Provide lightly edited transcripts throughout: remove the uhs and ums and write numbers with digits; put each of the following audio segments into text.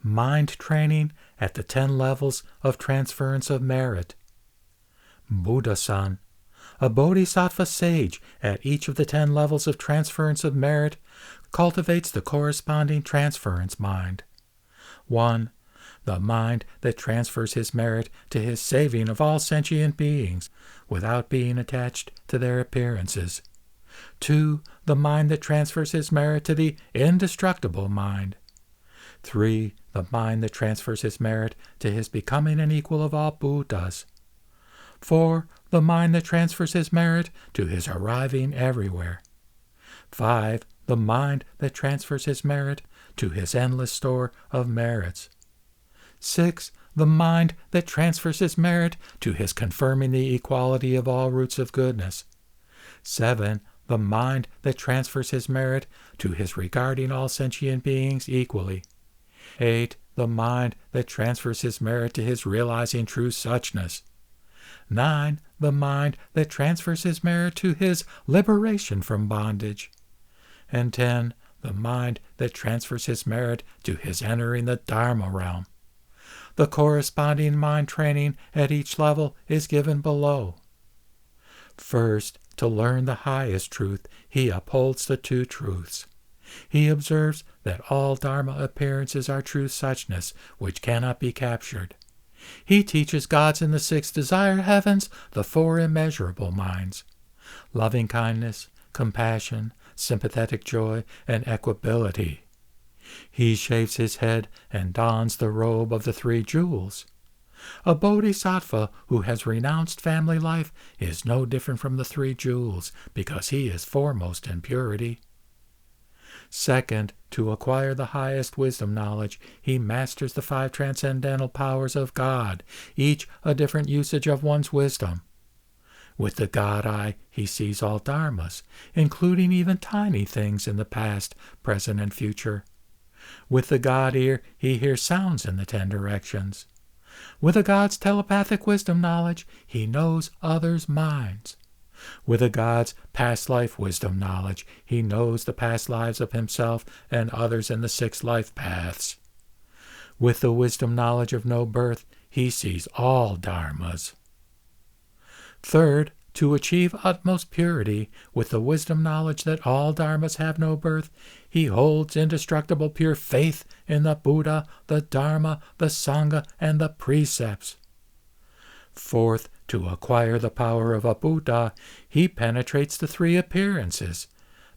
mind training at the 10 levels of transference of merit. Buddha-san, a bodhisattva sage at each of the 10 levels of transference of merit, cultivates the corresponding transference mind. 1. The mind that transfers his merit to his saving of all sentient beings without being attached to their appearances. 2. The mind that transfers his merit to the indestructible mind. 3. The mind that transfers his merit to his becoming an equal of all Buddhas. 4. The mind that transfers his merit to his arriving everywhere. 5. The mind that transfers his merit to his endless store of merits. 6. The mind that transfers his merit to his confirming the equality of all roots of goodness. 7. The mind that transfers his merit to his regarding all sentient beings equally. 8. The mind that transfers his merit to his realizing true suchness. 9. The mind that transfers his merit to his liberation from bondage. And 10. The mind that transfers his merit to his entering the Dharma realm. The corresponding mind training at each level is given below. First, to learn the highest truth, he upholds the 2 truths. He observes that all Dharma appearances are true suchness, which cannot be captured. He teaches gods in the 6 desire heavens the 4 immeasurable minds: loving kindness, compassion, sympathetic joy, and equability. He shaves his head and dons the robe of the 3 jewels. A bodhisattva who has renounced family life is no different from the 3 jewels, because he is foremost in purity. Second, to acquire the highest wisdom knowledge, he masters the 5 transcendental powers of God, each a different usage of one's wisdom. With the God eye, he sees all dharmas, including even tiny things in the past, present, and future. With the God ear, he hears sounds in the 10 directions. With a God's telepathic wisdom knowledge, he knows others' minds. With a God's past life wisdom knowledge, he knows the past lives of himself and others in the 6 life paths. With the wisdom knowledge of no birth, he sees all dharmas. Third, to achieve utmost purity, with the wisdom knowledge that all dharmas have no birth, he holds indestructible pure faith in the Buddha, the Dharma, the Sangha, and the precepts. Fourth, to acquire the power of a Buddha, he penetrates the 3 appearances: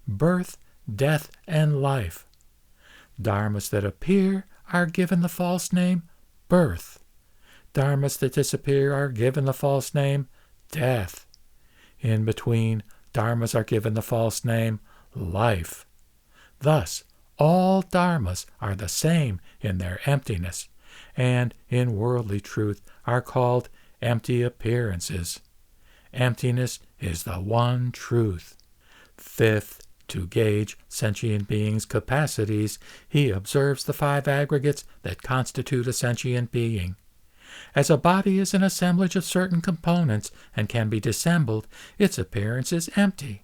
birth, death, and life. Dharmas that appear are given the false name birth. Dharmas that disappear are given the false name death. In between, dharmas are given the false name life. Thus, all dharmas are the same in their emptiness, and in worldly truth are called empty appearances. Emptiness is the one truth. Fifth, to gauge sentient beings' capacities, he observes the 5 aggregates that constitute a sentient being. As a body is an assemblage of certain components and can be dissembled, its appearance is empty.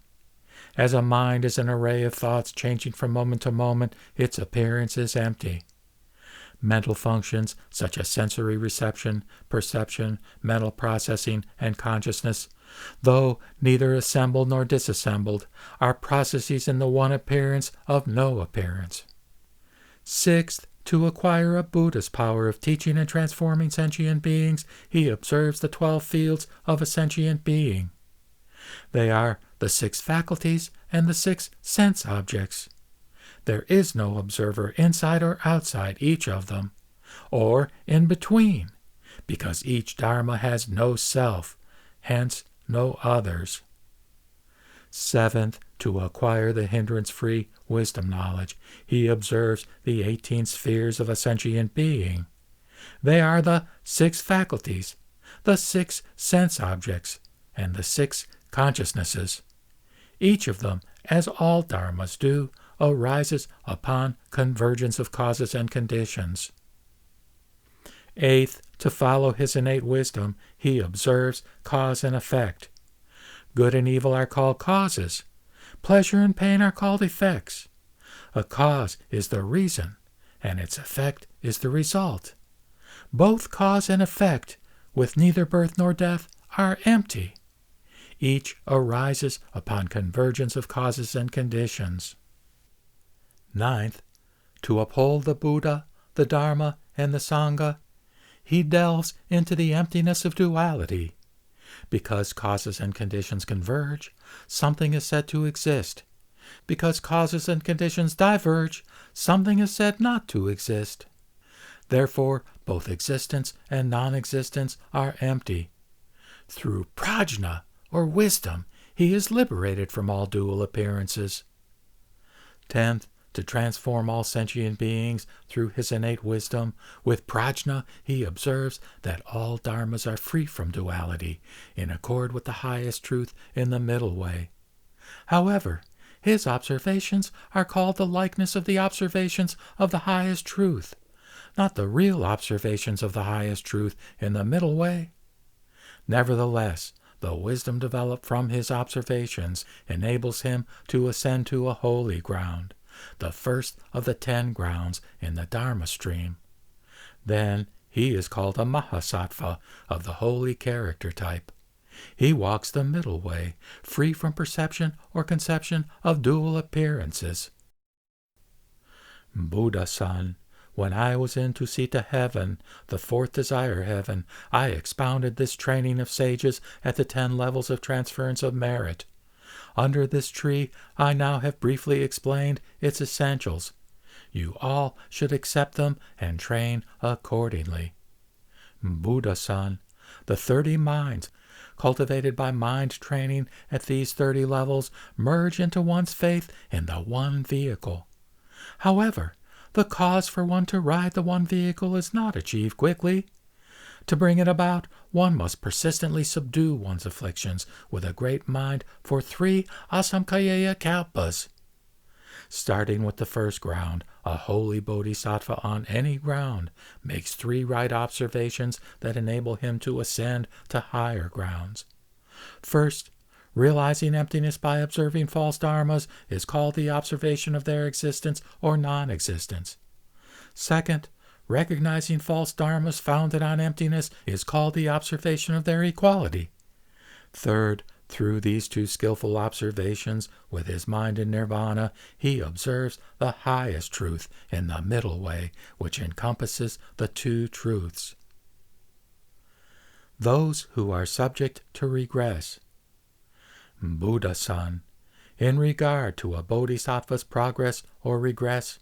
As a mind is an array of thoughts changing from moment to moment, its appearance is empty. Mental functions, such as sensory reception, perception, mental processing, and consciousness, though neither assembled nor disassembled, are processes in the one appearance of no appearance. Sixth, to acquire a Buddha's power of teaching and transforming sentient beings, he observes the 12 fields of a sentient being. They are the 6 faculties and the 6 sense objects. There is no observer inside or outside each of them, or in between, because each dharma has no self, hence no others. Seventh, to acquire the hindrance-free wisdom knowledge, he observes the 18 spheres of a sentient being. They are the 6 faculties, the 6 sense objects, and the 6 consciousnesses. Each of them, as all dharmas do, arises upon convergence of causes and conditions. Eighth, to follow his innate wisdom, he observes cause and effect. Good and evil are called causes. Pleasure and pain are called effects. A cause is the reason, and its effect is the result. Both cause and effect, with neither birth nor death, are empty. Each arises upon convergence of causes and conditions. Ninth, to uphold the Buddha, the Dharma, and the Sangha, he delves into the emptiness of duality. Because causes and conditions converge, something is said to exist. Because causes and conditions diverge, something is said not to exist. Therefore, both existence and non-existence are empty. Through prajna, or wisdom, he is liberated from all dual appearances. 10th, to transform all sentient beings through his innate wisdom, with prajna he observes that all dharmas are free from duality, in accord with the highest truth in the middle way. However, his observations are called the likeness of the observations of the highest truth, not the real observations of the highest truth in the middle way. Nevertheless, the wisdom developed from his observations enables him to ascend to a holy ground, the first of the 10 grounds in the Dharma stream. Then he is called a Mahasattva of the holy character type. He walks the middle way, free from perception or conception of dual appearances. Buddha-san, when I was in Tusita heaven, the 4th desire heaven, I expounded this training of sages at the 10 levels of transference of merit. Under this tree, I now have briefly explained its essentials. You all should accept them and train accordingly. Buddha-san, the 30 minds, cultivated by mind training at these 30 levels, merge into one's faith in the one vehicle. However, the cause for one to ride the one vehicle is not achieved quickly. To bring it about, one must persistently subdue one's afflictions with a great mind for 3 asamkhya kalpas. Starting with the first ground, a holy bodhisattva on any ground makes 3 right observations that enable him to ascend to higher grounds. First, realizing emptiness by observing false dharmas is called the observation of their existence or non-existence. Second, recognizing false dharmas founded on emptiness is called the observation of their equality. Third, through these 2 skillful observations, with his mind in nirvana, he observes the highest truth in the middle way, which encompasses the 2 truths. Those who are subject to regress. Buddha-san, in regard to a bodhisattva's progress or regress,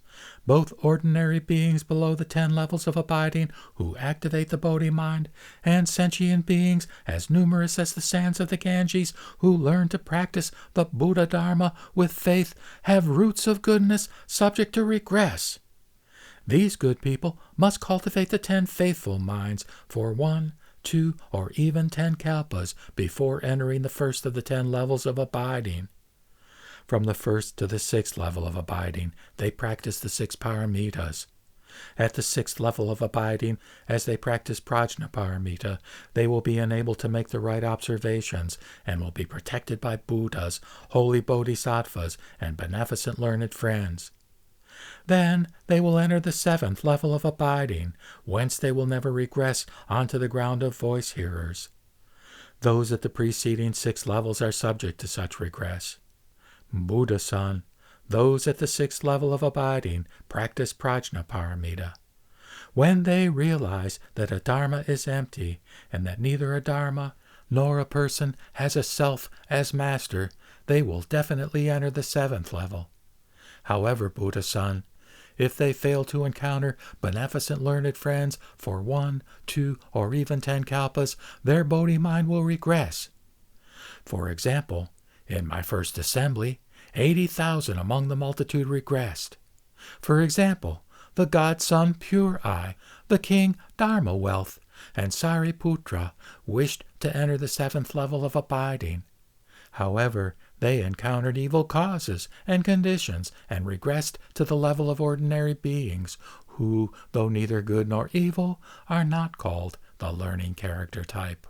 both ordinary beings below the 10 levels of abiding who activate the Bodhi mind, and sentient beings as numerous as the sands of the Ganges who learn to practice the Buddha Dharma with faith have roots of goodness subject to regress. These good people must cultivate the 10 faithful minds for 1, 2, or even 10 kalpas before entering the first of the 10 levels of abiding. From the 1st to the 6th level of abiding, they practice the 6 paramitas. At the 6th level of abiding, as they practice prajna paramita, they will be enabled to make the right observations and will be protected by Buddhas, holy bodhisattvas, and beneficent learned friends. Then they will enter the 7th level of abiding, whence they will never regress onto the ground of voice hearers. Those at the preceding 6 levels are subject to such regress. Buddha-san, those at the 6th level of abiding practice prajna paramita. When they realize that a dharma is empty, and that neither a dharma nor a person has a self as master, they will definitely enter the 7th level. However, Buddha-san, if they fail to encounter beneficent learned friends for 1, 2, or even 10 kalpas, their Bodhi mind will regress. For example, in my first assembly, 80,000 among the multitude regressed. For example, the godson Pure Eye, the king Dharma Wealth, and Sariputra wished to enter the 7th level of abiding. However, they encountered evil causes and conditions and regressed to the level of ordinary beings, who, though neither good nor evil, are not called the learning character type.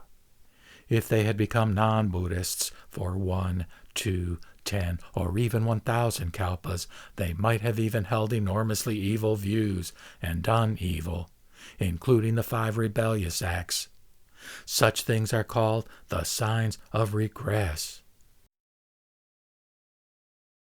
If they had become non-Buddhists for 1, 2, 10 or even 1,000 kalpas, they might have even held enormously evil views and done evil, including the 5 rebellious acts. Such things are called the signs of regress.